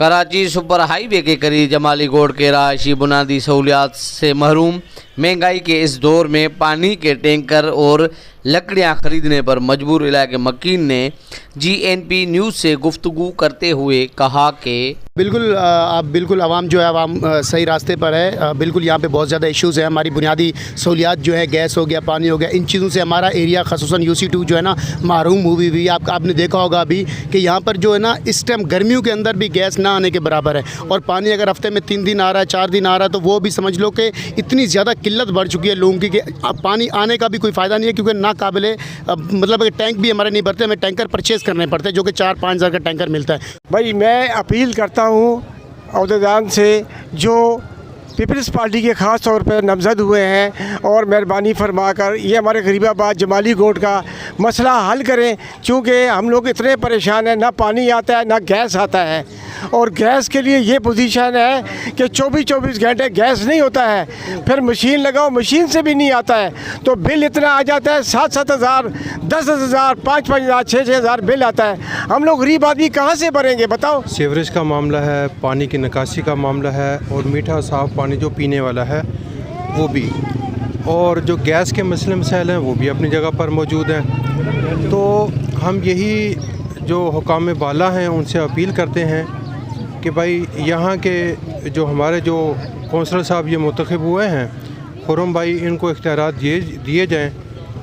Karachi super highway के करीब जमाली गोड के रहायशी बुनियादी सहूलियात से महरूम, महंगाई के इस दौर में पानी के टैंकर और लकड़ियां खरीदने पर मजबूर इलाके मकीन ने GNP न्यूज़ से गुफ्तगू करते हुए कहा कि बिल्कुल आवाम जो है आवाम सही रास्ते पर है। बिल्कुल यहाँ पे बहुत ज़्यादा इश्यूज़ है। हमारी बुनियादी सहूलियात जो है, गैस हो गया, पानी हो गया, इन चीज़ों से हमारा एरिया ख़ुसूसन UC2 जो है ना महरूम हुई भी। आपने देखा होगा अभी कि यहाँ पर जो है ना इस टाइम गर्मियों के अंदर भी गैस ना आने के बराबर है, और पानी अगर हफ्ते में 3 दिन आ रहा है, 4 दिन आ रहा है, तो वो भी समझ लो कि इतनी ज़्यादा किल्लत बढ़ चुकी है लोगों की कि अब पानी आने का भी कोई फ़ायदा नहीं है, क्योंकि ना काबिले मतलब टैंक भी हमारे नहीं भरते, हमें टैंकर परचेज़ करने पड़ते हैं, जो कि 4-5 हज़ार का टैंकर मिलता है। भाई मैं अपील करता हूँ अहदेदार से जो पीपल्स पार्टी के ख़ास तौर पर नामज़द हुए हैं, और मेहरबानी फरमाकर ये हमारे गरीबाबाद जमाली गोड का मसला हल करें, क्योंकि हम लोग इतने परेशान हैं, ना पानी आता है ना गैस आता है। और गैस के लिए ये पोजीशन है कि 24-24 घंटे गैस नहीं होता है, फिर मशीन लगाओ, मशीन से भी नहीं आता है, तो बिल इतना आ जाता है 7-7 हज़ार, 10-10 हज़ार, 5-5 हज़ार, 6-6 हज़ार बिल आता है। हम लोग गरीब आदमी कहाँ से भरेंगे बताओ। सीवरेज का मामला है, पानी की निकासी का मामला है, और मीठा साफ़ पानी जो पीने वाला है वो भी, और जो गैस के मसले मसाइल हैं वो भी अपनी जगह पर मौजूद हैं। तो हम यही जो हुकाम बाला हैं उनसे अपील करते हैं कि भाई यहाँ के जो हमारे जो कौंसलर साहब ये मुंतखब हुए हैं, खुर्रम भाई, इनको इख्तियारात दिए जाएँ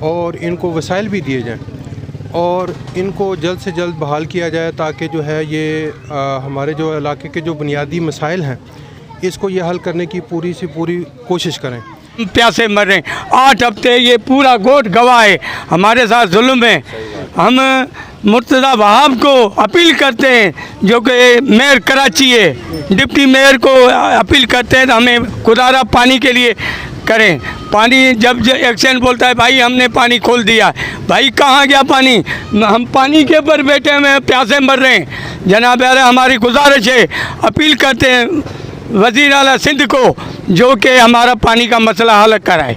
और इनको वसाइल भी दिए जाएँ, और इनको जल्द से जल्द बहाल किया जाए, ताकि जो है ये हमारे जो इलाके के जो बुनियादी मसाइल हैं इसको ये हल करने की पूरी से पूरी कोशिश करें। प्यासे मर रहे हैं 8 हफ्ते, ये पूरा गोट गवाह है, हमारे साथ जुल्म है। हम मुर्तज़ा वहाब को अपील करते हैं, जो कि मेयर कराची है, डिप्टी मेयर को अपील करते हैं हमें खुदारा पानी के लिए करें। पानी जब एक्शन बोलता है भाई हमने पानी खोल दिया, भाई कहाँ गया पानी? हम पानी के ऊपर बैठे हुए प्यासे मर रहे हैं। जनाब हमारी गुजारिश है, अपील करते हैं वज़ीर आला सिंध को, जो कि हमारा पानी का मसला हल कराए।